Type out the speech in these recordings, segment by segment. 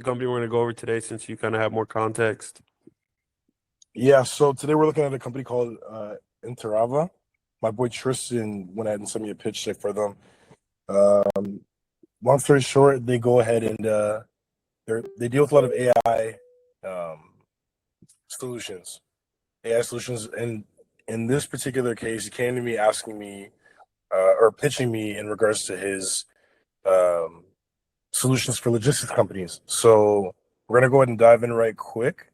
the company we're going to go over today since you kind of have more context? Yeah, so today we're looking at a company called Interava. My boy Tristan went ahead and sent me a pitch deck for them. Um, Long story short, they go ahead and they deal with a lot of AI um, solutions. AI solutions, and in this particular case, he came to me asking me or pitching me in regards to his um, solutions for logistics companies. So we're gonna go ahead and dive in right quick.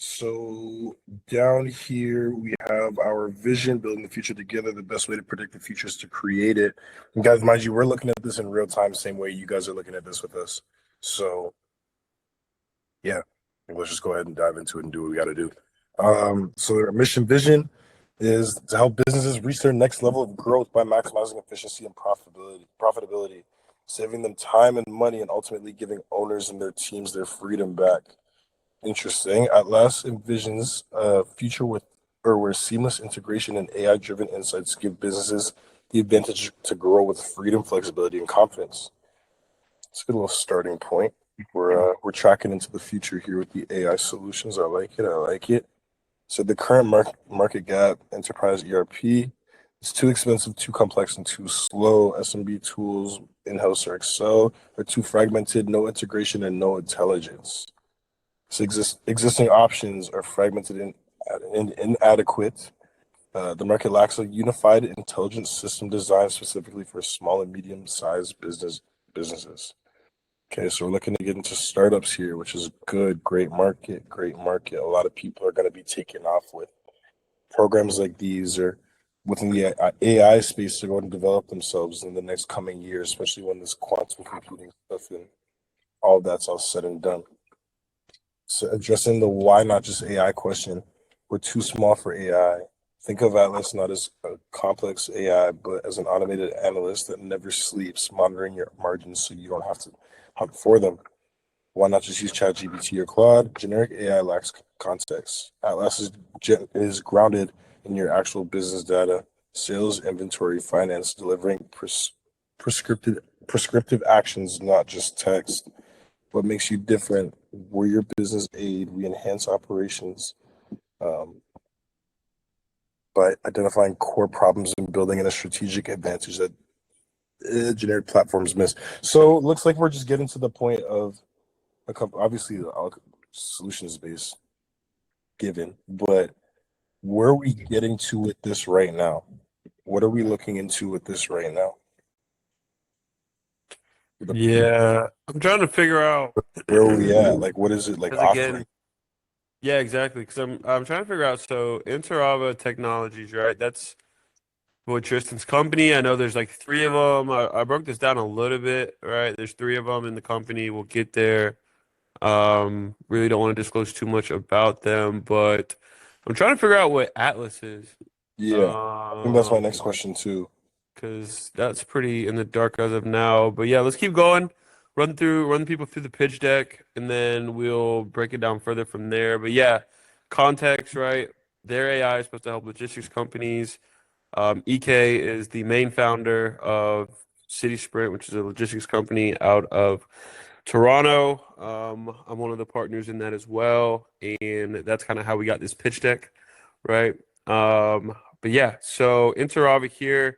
So down here we have our vision, building the future together. The best way to predict the future is to create it. And guys, mind you, we're looking at this in real time, same way you guys are looking at this with us. So yeah, let's just go ahead and dive into it and do what we got to do. So our mission vision is to help businesses reach their next level of growth by maximizing efficiency and profitability, saving them time and money, and ultimately giving owners and their teams their freedom back. Interesting. At last envisions a future with or where seamless integration and AI-driven insights give businesses the advantage to grow with freedom, flexibility, and confidence. It's a good little starting point. We're tracking into the future here with the AI solutions. I like it. I like it. So the current market gap, enterprise ERP, it's too expensive, too complex, and too slow. SMB tools, in-house or Excel, are too fragmented, no integration, and no intelligence. So existing options are fragmented and inadequate. The market lacks a unified, intelligent system designed specifically for small and medium-sized businesses. Okay, so we're looking to get into startups here, which is good. Great market, great market. A lot of people are going to be taking off with programs like these or within the AI space to go and develop themselves in the next coming years, especially when this quantum computing stuff and all that's all said and done. So addressing the why not just AI question, we're too small for AI. Think of Atlas not as a complex AI, but as an automated analyst that never sleeps, monitoring your margins so you don't have to hunt for them. Why not just use ChatGPT or Claude? Generic AI lacks context. Atlas is grounded in your actual business data, sales, inventory, finance, delivering prescriptive prescriptive actions, not just text. What makes you different? We're your business aid. We enhance operations um, by identifying core problems and building in a strategic advantage that generic platforms miss. So it looks like we're just getting to the point of a couple. Obviously, all solutions based given, but where are we getting to with this right now? What are we looking into with this right now? Yeah, I'm trying to figure out Where are we at? Like, what is it like because offering? again, yeah, exactly. Because I'm trying to figure out. So Interava Technologies, right? That's what Tristan's company. I know there's like three of them. I broke this down a little bit, right? There's three of them in the company. We'll get there. Really don't want to disclose too much about them, but I'm trying to figure out what Atlas is. Yeah, I think that's my next Um, question too. because that's pretty in the dark as of now. But yeah, let's keep going. Run people through the pitch deck, and then we'll break it down further from there. But yeah, context, right? Their AI is supposed to help logistics companies. EK is the main founder of City Sprint, which is a logistics company out of Toronto. I'm one of the partners in that as well, and that's kind of how we got this pitch deck, right? But yeah, so Interava here,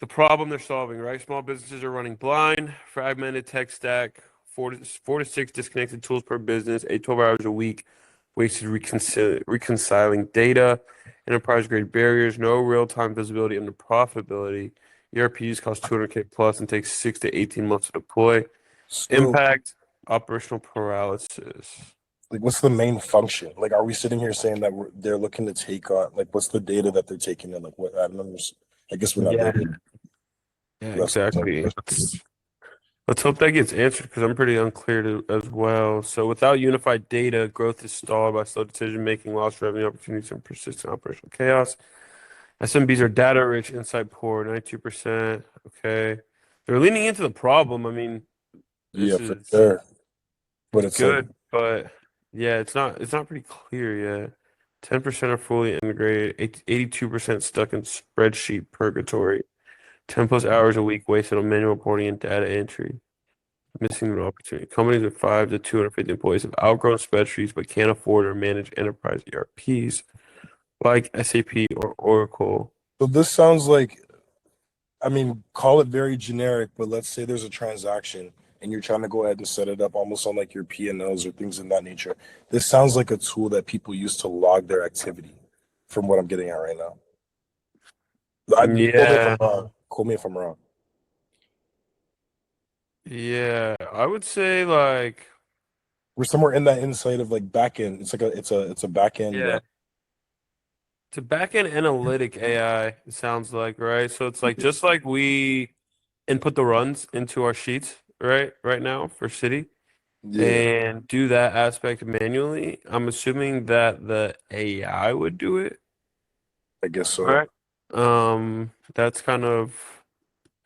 the problem they're solving, right? Small businesses are running blind, fragmented tech stack, four to six disconnected tools per business, 12 hours a week, wasted reconciling data, enterprise grade barriers, no real time visibility into profitability. ERPs cost 200K plus and takes 6 to 18 months to deploy. So, Impact, operational paralysis. like, what's the main function? Like, are we sitting here saying that they're looking to take on, like, what's the data that they're taking in? Like, what? I don't understand. I guess we're not Yeah, there yet. yeah, That's exactly. Let's hope that gets answered because I'm pretty unclear as well. So without unified data, growth is stalled by slow decision making, lost revenue opportunities, and persistent operational chaos. SMBs are data rich, insight poor, 92%. Okay. They're leaning into the problem. I mean, yeah, this for is sure. But it's it's like, good, but yeah, it's not pretty clear yet. 10% are fully integrated, 82% stuck in spreadsheet purgatory, 10 plus hours a week wasted on manual reporting and data entry. Missing an opportunity. Companies with 5 to 250 employees have outgrown spreadsheets but can't afford or manage enterprise ERPs like SAP or Oracle. So this sounds like, I mean, call it very generic, but let's say there's a transaction and you're trying to go ahead and set it up almost on like your P&Ls or things in that nature. This sounds like a tool that people use to log their activity, from what I'm getting at right now. Quote me if I'm Yeah, wrong. Quote me if I'm wrong. yeah. I would say like We're somewhere in that insight of like back end. It's like it's a back end. yeah. It's a back-end analytic AI, it sounds like, right? So it's like just like we input the runs into our sheets, right now for City Yeah, and do that aspect manually. I'm assuming that the AI would do it, I guess so. right? That's kind of,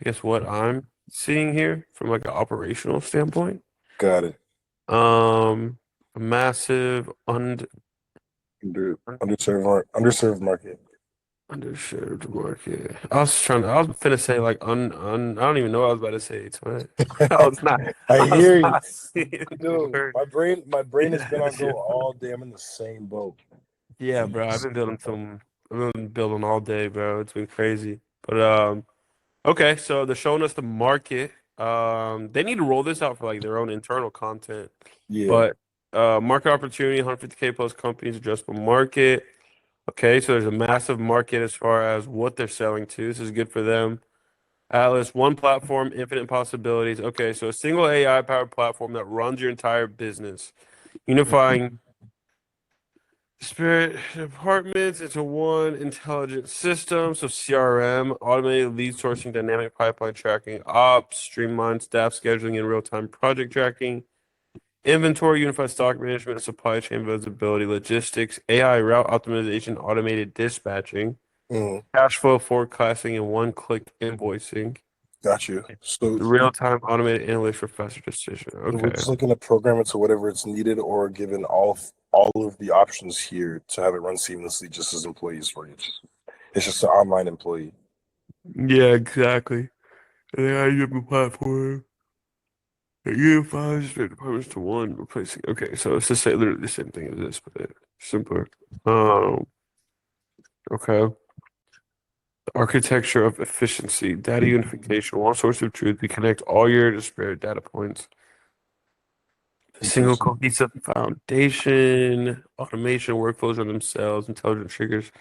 I guess, what I'm seeing here from like an operational standpoint. Got it. Um, a massive Underserved market. underserved market. I was finna say like I don't even know what I was about to say. It's what I I was hear you. not seeing the Dude, word. my brain has been Yeah, on go all day. I'm in the same boat. yeah, bro. I've been building all day, bro. It's been crazy. But okay, so they're showing us the market. They need to roll this out for like their own internal content. Yeah, But market opportunity, 150K plus companies, addressable market. Okay, so there's a massive market as far as what they're selling to. This is good for them. Atlas, one platform, infinite possibilities. Okay, so a single AI powered platform that runs your entire business, unifying disparate departments into one intelligent system. So CRM, automated lead sourcing, dynamic pipeline tracking, ops, streamlined staff scheduling and real-time project tracking, inventory, unified stock management, supply chain visibility, logistics, AI route optimization, automated dispatching, mm, cash flow forecasting, and one-click invoicing. got you. So Real-time automated analytics for faster decision. we're Okay. just looking to program it to whatever it's needed, or given all of the options here to have it run seamlessly, just as employees for you. It's just an online employee. Yeah, exactly. And then I use the platform. It unifies the departments to one, replacing. Okay, so it's literally the same thing as this, but simpler. Um, okay. Architecture of efficiency, data unification, one source of truth. We connect all your disparate data points. Single Interesting. cohesive foundation, automation, workflows on themselves, intelligent triggers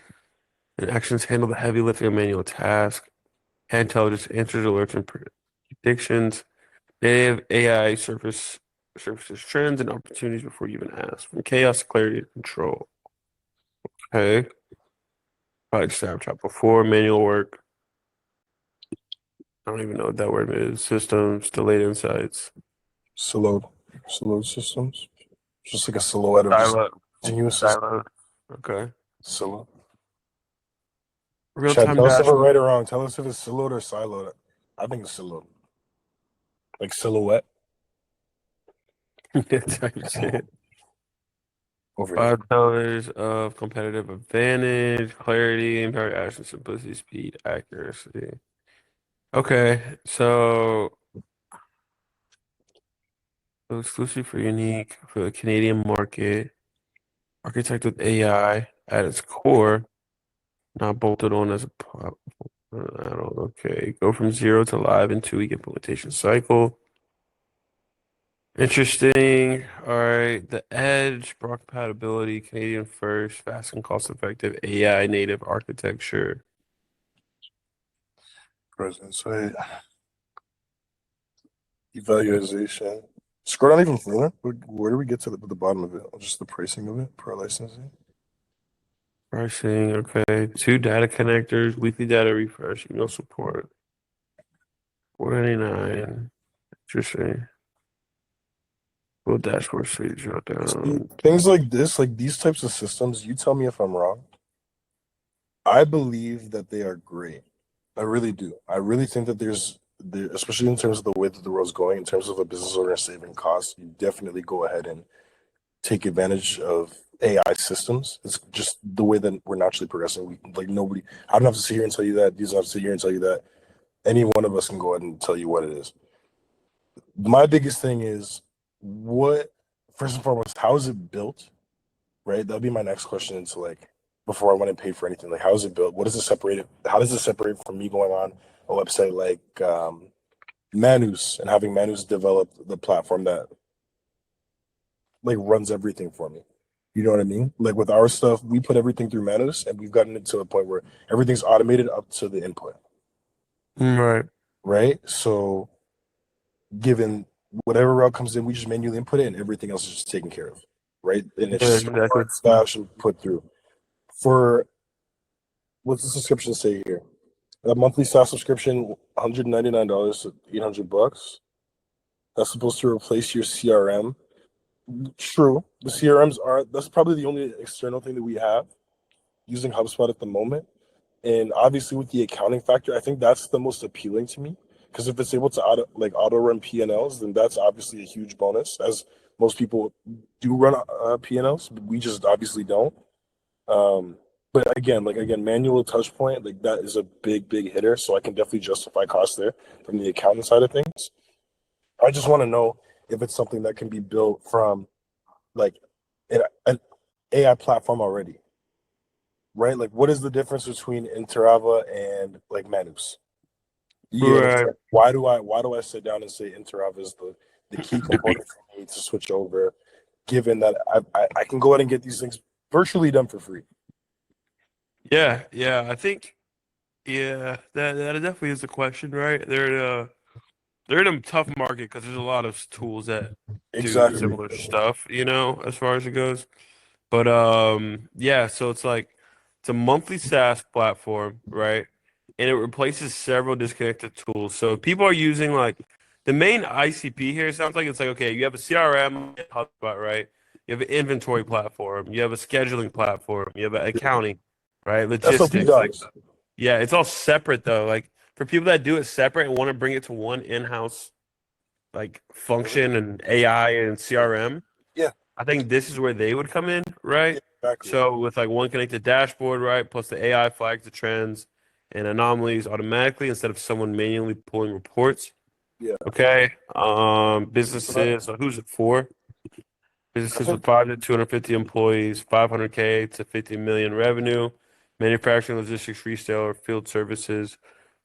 and actions handle the heavy lifting of manual tasks. Intelligence answers alerts and predictions. Native AI surfaces trends and opportunities before you even ask. From chaos to clarity to control. Okay. Probably Snapchat before manual work. I don't even know what that word is. Systems, delayed insights. Siloed. Siloed systems. Just like a silhouette of just Silo. continuous system. Silo. Okay. Silo. Chad, Real-time tell us if we're dashboard. right or wrong. Tell us if it's siloed or siloed. I think it's siloed. Like silhouette. Type shit. Over here. 5 pillars of competitive advantage, clarity, empowered action, simplicity, speed, accuracy. Okay, so exclusive for unique for the Canadian market, architect with AI at its core, not bolted on as a platform. I don't okay. Go from zero to live in 2 week implementation cycle. Interesting. All right. The Edge, broad compatibility, Canadian first, fast and cost effective AI native architecture. Present site. Evaluation. Scroll down even further. Where do we get to the bottom of it? Just the pricing of it per licensing. Pricing, okay. 2 data connectors, weekly data refresh, email support. 499. Interesting. Full dashboard suite drop See, down. things like this, like these types of systems, you tell me if I'm wrong. I believe that they are great. I really do. I really think that there, especially in terms of the way that the world's going, in terms of a business owner saving costs, you definitely go ahead and take advantage of AI systems. It's just the way that we're naturally progressing. We like nobody. I don't have to sit here and tell you that. These don't have to sit here and tell you that. Any one of us can go ahead and tell you what it is. My biggest thing is what first and foremost, how is it built? Right? That'll be my next question into like before I went and paid for anything. Like how is it built? What does it separate it? How does it separate from me going on a website like Manus and having Manus develop the platform that like runs everything for me? You know what I mean? Like with our stuff, we put everything through Manus and we've gotten it to a point where everything's automated up to the input, Right. right? So given whatever route comes in, we just manually input it and everything else is just taken care of, right? And it's Yeah, just exactly. stash and put through. For what's the subscription say here? A monthly SaaS subscription, $199 to 800 bucks. That's supposed to replace your CRM. True. The CRMs are that's probably the only external thing that we have using HubSpot at the moment. And obviously with the accounting factor, I think that's the most appealing to me. Because if it's able to auto run P&Ls, then that's obviously a huge bonus. As most people do run P&Ls, but we just obviously don't. Um, but again, manual touch point, like that is a big hitter. So I can definitely justify cost there from the accounting side of things. I just want to know if it's something that can be built from like an AI platform already, right? Like, what is the difference between Interava and like Manus? You get what I'm Right. saying? Why do I sit down and say Interava is the key component for me to switch over, given that I can go ahead and get these things virtually done for free? Yeah, yeah. I think yeah, that definitely is a question, right? They're in a tough market because there's a lot of tools that do Exactly. similar stuff, as far as it goes. But yeah, so it's a monthly SaaS platform, right? And it replaces several disconnected tools. So people are using like the main ICP here, it sounds like it's like okay, you have a CRM, HubSpot, right? You have an inventory platform, you have a scheduling platform, you have an accounting, right? SOP Logistics. Like docs. yeah, it's all separate though. Like for people that do it separate and want to bring it to one in-house like Mhm. function and AI and CRM, Yeah, I think this is where they would come in, yeah, right? exactly. So with like one connected dashboard, right? Plus the AI flags the trends and anomalies automatically instead of someone manually pulling reports. Yeah. Okay. So that, Businesses, so who's it for? I Businesses think with 5 to 250 employees, 500K to 50 million revenue, manufacturing, logistics, retail, or field services,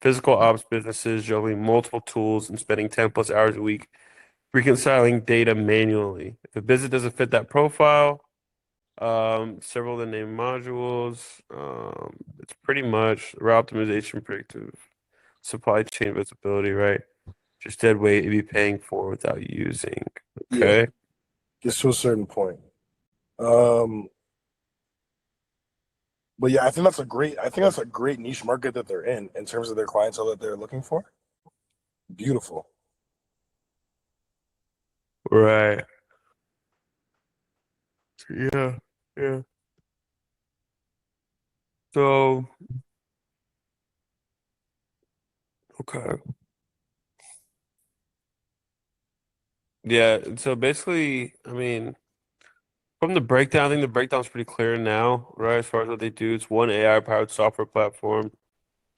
physical ops businesses juggling multiple tools and spending 10 plus hours a week reconciling data manually. If a business doesn't fit that profile, several of the named modules, it's pretty much route optimization, predictive supply chain visibility, right? Just dead weight you'd be paying for without using. yeah, Okay. gets to a certain point. Um, but yeah, I think that's a great niche market that they're in terms of their clientele that they're looking for. Beautiful. Right. Yeah. Yeah. So, okay. Yeah. So basically, I mean, from the breakdown, I think the breakdown's pretty clear now, right? As far as what they do, it's one AI-powered software platform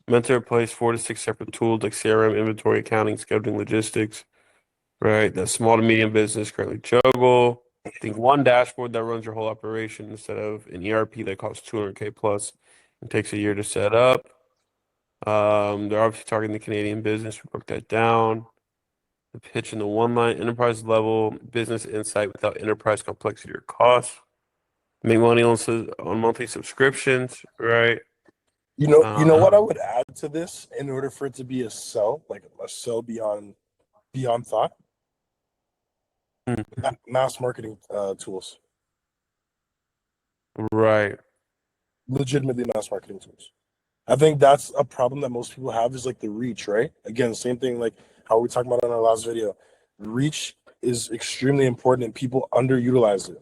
meant to replace 4 to 6 separate tools like CRM, inventory, accounting, scheduling, logistics, right? That small to medium business currently juggle. I think one dashboard that runs your whole operation instead of an ERP that costs 200K plus and takes a year to set up. They're obviously targeting the Canadian business. We broke that down. The pitch in the one line enterprise level business insight without enterprise complexity or cost. Make money on monthly subscriptions, right? You know what I Um, would add to this in order for it to be a sell, like a sell beyond thought, mass marketing tools, right. legitimately mass marketing tools. I think that's a problem that most people have is like the reach, right? Again, same thing like how we talked about in our last video. Reach is extremely important and people underutilize it.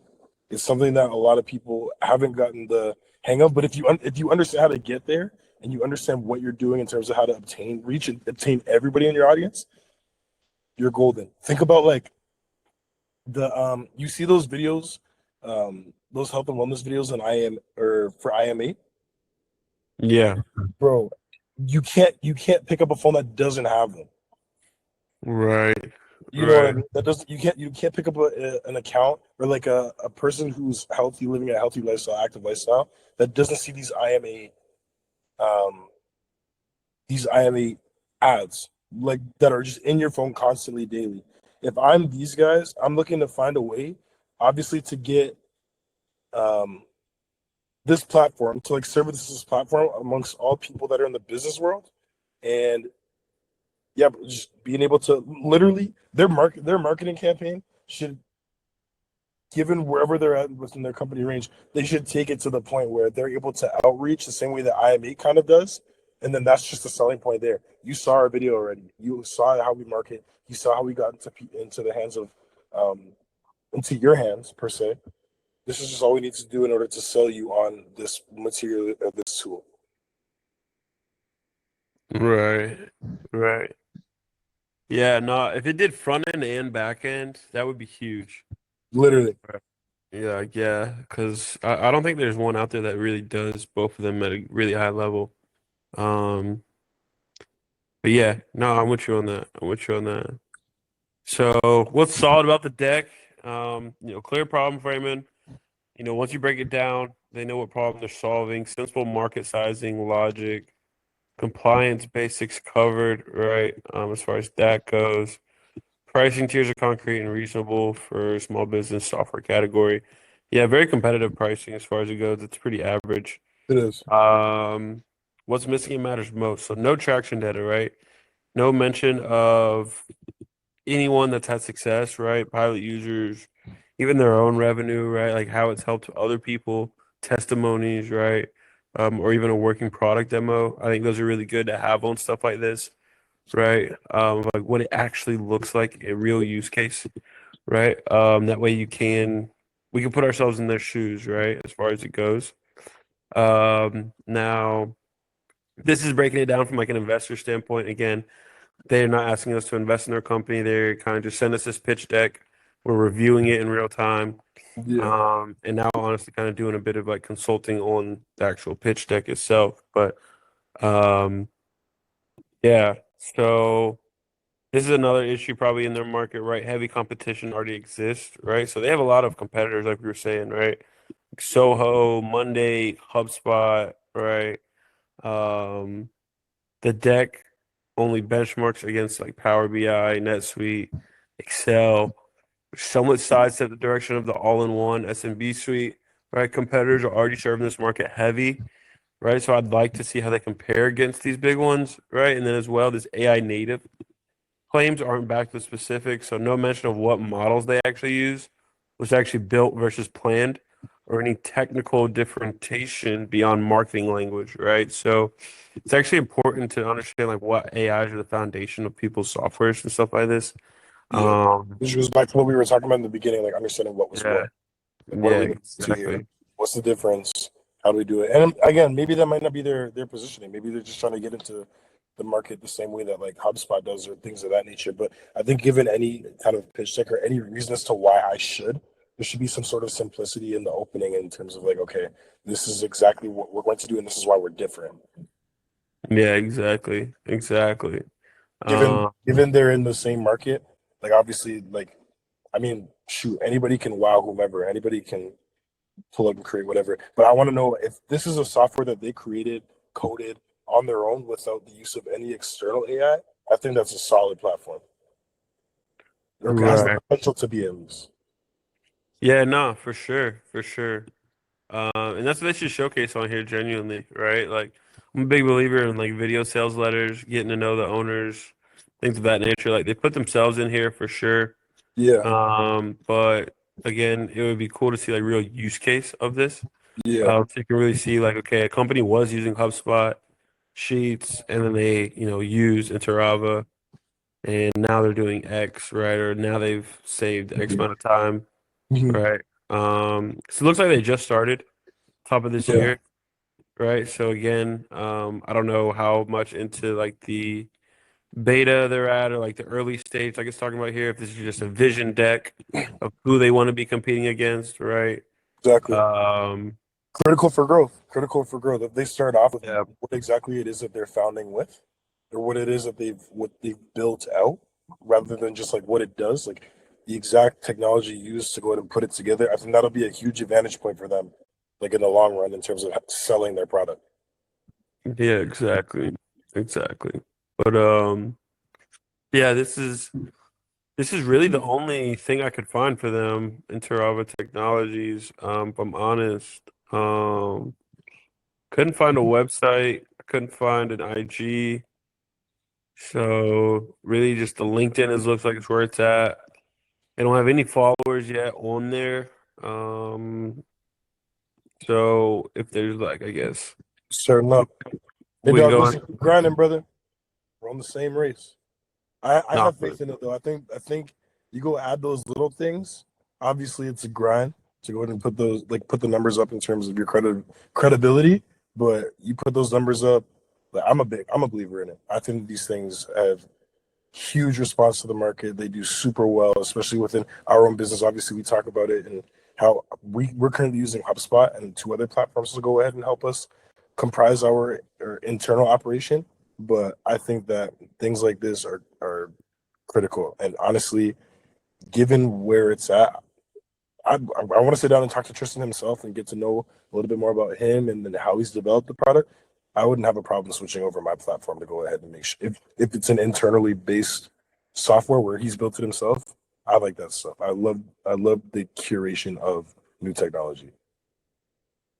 It's something that a lot of people haven't gotten the hang of. But if you understand how to get there and you understand what you're doing in terms of how to obtain reach and obtain everybody in your audience, you're golden. Think about like the you see those videos, those health and wellness videos on IM or for IM8, Yeah, bro. You can't pick up a phone that doesn't have them. right. You know what I Right. mean? That doesn't you can't pick up an account or like a person who's healthy, living a healthy lifestyle, active lifestyle that doesn't see um these IMA ads like that are just in your phone constantly daily. If I'm these guys, I'm looking to find a way, obviously, to get um this platform to like service this platform amongst all people that are in the business world. And yeah, but just being able to literally their marketing campaign should, given wherever they're at within their company range, they should take it to the point where they're able to outreach the same way that IMA kind of does. And then that's just the selling point there. You saw our video already. You saw how we market. You saw how we got into the hands of, into your hands per se. This is just all we need to do in order to sell you on this material, this tool. Right. Right. Yeah, no, if it did front end and back end, that would be huge. Literally, Right. Yeah, because I don't think there's one out there that really does both of them at a really high level. Um, but yeah, no, I'm with you on that. I'm with you on that. So what's solid about the deck? Clear problem framing. Once you break it down, they know what problem they're solving. Sensible market sizing, logic, compliance basics covered, right? As far as that goes. Pricing tiers are concrete and reasonable for small business software category. Yeah, very competitive pricing as far as it goes. It's pretty average. it is. Um, what's missing and matters most. So no traction data, right? No mention of anyone that's had success, right? Pilot users, even their own revenue, right? Like how it's helped other people, testimonies, right? Or even a working product demo. I think those are really good to have on stuff like this, right? Like what it actually looks like a real use case, right? That way we can put ourselves in their shoes, right? As far as it goes. Now this is breaking it down from like an investor standpoint. Again, they're not asking us to invest in their company. They're kind of just send us this pitch deck. We're reviewing it in real time. Yeah. And now honestly kind of doing a bit of like consulting on the actual pitch deck itself. But um, yeah, so this is another issue probably in their market, right? Heavy competition already exists, right? So they have a lot of competitors, like we were saying, right? Soho, Monday, HubSpot, right? Um, the deck only benchmarks against like Power BI, NetSuite, Excel, somewhat sidestep the direction of the all-in-one SMB suite, right? Competitors are already serving this market heavy, right? So I'd like to see how they compare against these big ones, right? And then as well, this AI native claims aren't backed with specifics, so no mention of what models they actually use, was actually built versus planned, or any technical differentiation beyond marketing language, right? So it's actually important to understand like what AIs are the foundation of people's softwares and stuff like this. Yeah. Um, This goes back to what we were talking about in the beginning, like understanding what was what. yeah, Like, what are yeah, we looking to here? exactly. What's the difference? How do we do it? And again, maybe that might not be their positioning. Maybe they're just trying to get into the market the same way that like HubSpot does or things of that nature. But I think given any kind of pitch deck or any reason as to why I should, there should be some sort of simplicity in the opening in terms of like, okay, this is exactly what we're going to do, and this is why we're different. Yeah, exactly, exactly. Given Um, given they're in the same market, like obviously, like I mean, shoot, anybody can wow whomever, anybody can pull up and create whatever. But I want to know if this is a software that they created, coded on their own without the use of any external AI. I think that's a solid platform. Or has the right. potential to be at least. Yeah, no, for sure, for sure. And that's what they should showcase on here genuinely, right? Like I'm a big believer in like video sales letters, getting to know the owners, things of that nature. Like they put themselves in here for sure. Yeah, But again, it would be cool to see like real use case of this. yeah, So you can really see like, okay, a company was using HubSpot Sheets and then they, use Interava and now they're doing X, right? Or now they've saved X amount of time, mhm, right? So it looks like they just started top of this yeah, year. Right. So again, I don't know how much into like the beta they're at or like the early stage, like it's talking about here, if this is just a vision deck of who they want to be competing against, right? exactly. Um, Critical for growth. Critical for growth. If they start off with yeah, what exactly it is that they're founding with, or what it is that they've built out, rather than just like what it does, like the exact technology used to go ahead and put it together. I think that'll be a huge advantage point for them, like in the long run, in terms of selling their product. Yeah, exactly. Exactly. But yeah, this is really the only thing I could find for them, Interava Technologies. If I'm honest. Couldn't find a website, I couldn't find an IG. So really just the LinkedIn is looks like it's where it's at. They don't have any followers yet on there. Um, so if there's like, I guess Certain up. Hey, we can dog, go on. listen, grinding, brother. We're on the same race. I Nah, have faith in it though. I think you go add those little things. Obviously, it's a grind to go ahead and put the numbers up in terms of your credibility. But you put those numbers up. Like I'm a believer in it. I think these things have huge response to the market. They do super well, especially within our own business. Obviously, we talk about it and how we're currently using HubSpot and two other platforms to go ahead and help us comprise our internal operation. But I think that things like this are critical. And honestly, given where it's at, I want to sit down and talk to Tristan himself and get to know a little bit more about him and then how he's developed the product. I wouldn't have a problem switching over my platform to go ahead and make sure if it's an internally based software where he's built it himself. I like that stuff. I love the curation of new technology.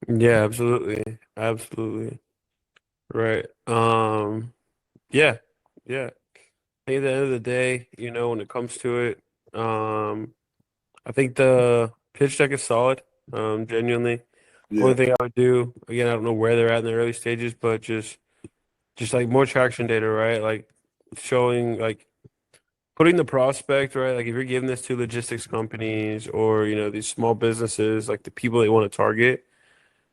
yeah, absolutely. Absolutely. Right. Yeah. Yeah. I think at the end of the day, when it comes to it, I think the pitch deck is solid. Genuinely. Only Yeah, thing I would do, again, I don't know where they're at in the early stages, but just like more traction data, right? Like showing like putting the prospect, right? Like if you're giving this to logistics companies or, these small businesses, like the people they want to target,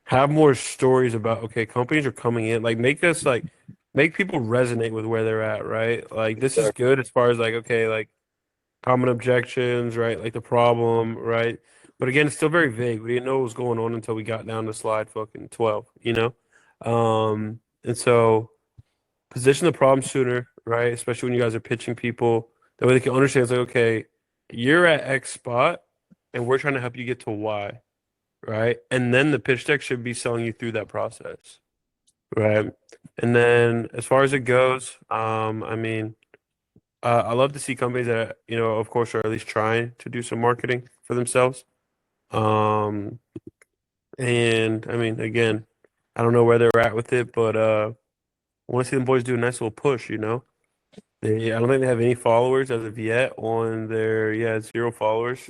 have more stories about, okay, companies are coming in, like make people resonate with where they're at, right? Like this is exactly. good as far as like, okay, like common objections, right? Like the problem, right? But again, it's still very vague. We didn't know what was going on until we got down to slide fucking 12, you know? And so position the problem sooner, right? Especially when you guys are pitching people. That way they can understand it's like, okay, you're at X spot and we're trying to help you get to Y, right? And then the pitch deck should be selling you through that process, right? And then as far as it goes, I mean, I love to see companies that, of course, are at least trying to do some marketing for themselves. Um, and I mean, again, I don't know where they're at with it, but I want to see them boys do a nice little push, you know? I don't think they have any followers as of yet on their, yeah, 0 followers.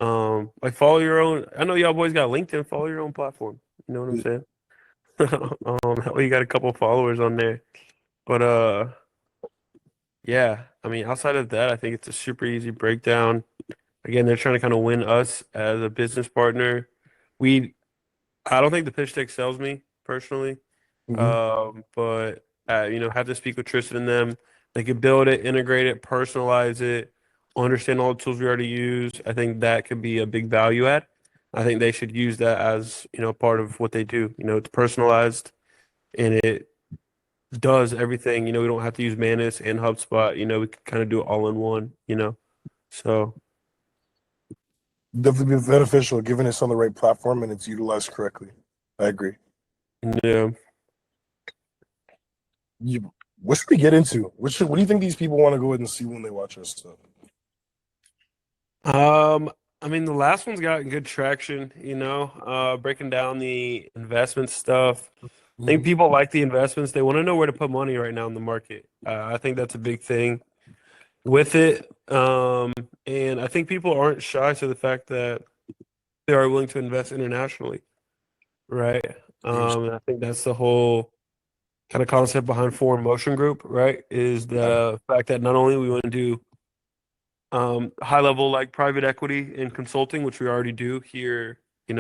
Like follow your own. I know y'all boys got LinkedIn. Follow your own platform. You know what I'm saying? That way you got a couple followers on there. But yeah. I mean, outside of that, I think it's a super easy breakdown. Again, they're trying to kind of win us as a business partner. We, I don't think the pitch deck sells me personally. Hmm. But have to speak with Tristan and them. They could build it, integrate it, personalize it, understand all the tools we already use. I think that could be a big value add. I think they should use that as, part of what they do. It's personalized and it does everything. We don't have to use Manus and HubSpot. We can kind of do it all in one. So Definitely be beneficial given it's on the right platform and it's utilized correctly. I agree. yeah. What should we get into? What do you think these people want to go ahead and see when they watch our stuff? Um, I mean, the last one's gotten good traction, breaking down the investment stuff. I think Mhm. people like the investments. They want to know where to put money right now in the market. I think that's a big thing with it. And I think people aren't shy to the fact that they are willing to invest internationally, right? And I think that's the whole kind of concept behind Foreign Motion Group, right? Is Yeah, the fact that not only we want to do high level like private equity and consulting, which we already do here, in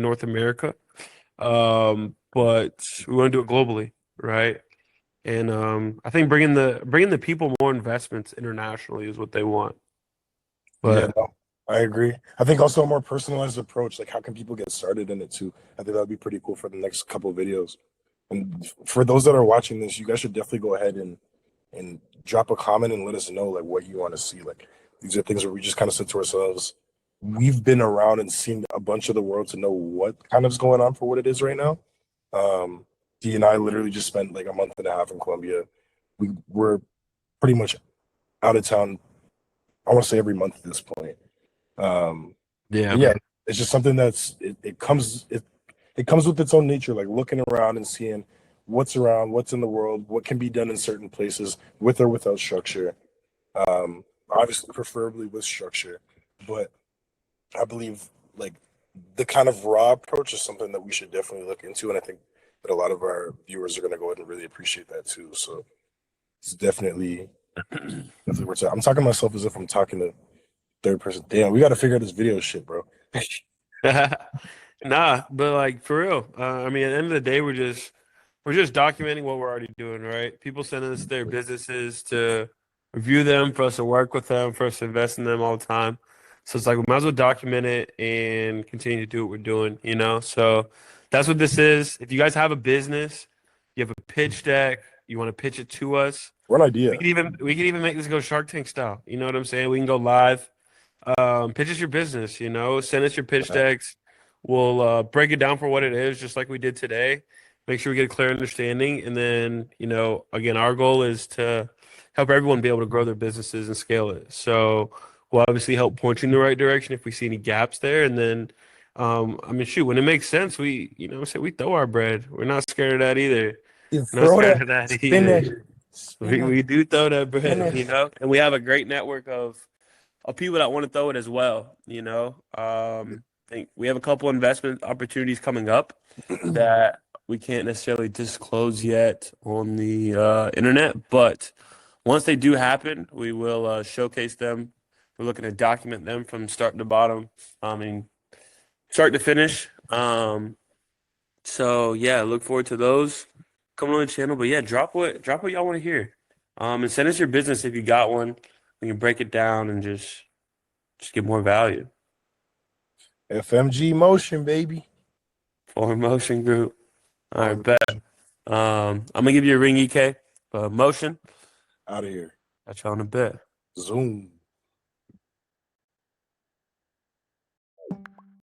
North America. But we want to do it globally, right? And I think bringing the people more investments internationally is what they want. yeah, But no, I agree. I think also a more personalized approach, like how can people get started in it too? I think that would be pretty cool for the next couple of videos. And for those that are watching this, you guys should definitely go ahead and drop a comment and let us know like what you want to see. Like these are things where we just kind of said to ourselves, we've been around and seen a bunch of the world to know what kind of is going on for what it is right now. Um, D and I literally just spent like a month and a half in Colombia. We were pretty much out of town. I want to say every month at this point. Yeah. But yeah, it's just something it comes with its own nature, like looking around and seeing what's around, what's in the world, what can be done in certain places with or without structure. Obviously, preferably with structure, but I believe like the kind of raw approach is something that we should definitely look into, and I think that a lot of our viewers are going to go ahead and really appreciate that too. So it's definitely worth it. I'm talking to myself as if I'm talking to third person. Damn, we got to figure out this video shit, bro. Nah, but like for real. I mean, at the end of the day, we're just documenting what we're already doing, right? People sending us their businesses to review them, for us to work with them, for us to invest in them all the time. So it's like we might as well document it and continue to do what we're doing, you know? So that's what this is. If you guys have a business, you have a pitch deck, you want to pitch it to us, One idea. we could even make this go Shark Tank style. You know what I'm saying? We can go live. Pitch us your business, you know, send us your pitch decks. We'll break it down for what it is, just like we did today. Make sure we get a clear understanding. And then, you know, again, our goal is to help everyone be able to grow their businesses and scale it. So we'll obviously help point you in the right direction if we see any gaps there. And then, I mean, shoot, when it makes sense, say we throw our bread. We're not scared of that either. You We're not throw scared that, of that spin that, either. spin We, that, we do throw that spin bread, that. you know, and we have a great network of people that want to throw it as well, you know. I think we have a couple investment opportunities coming up that we can't necessarily disclose yet on the internet, but once they do happen, we will showcase them. We're looking to document them from start to bottom, I mean, start to finish. So yeah, look forward to those coming on the channel. But yeah, drop what y'all want to hear. And send us your business if you got one. We can break it down and just get more value. FMG motion, baby. For Motion Group. All right, Out bet. I'm gonna give you a ring, EK. Motion. of here. Catch you on a bit. Zoom.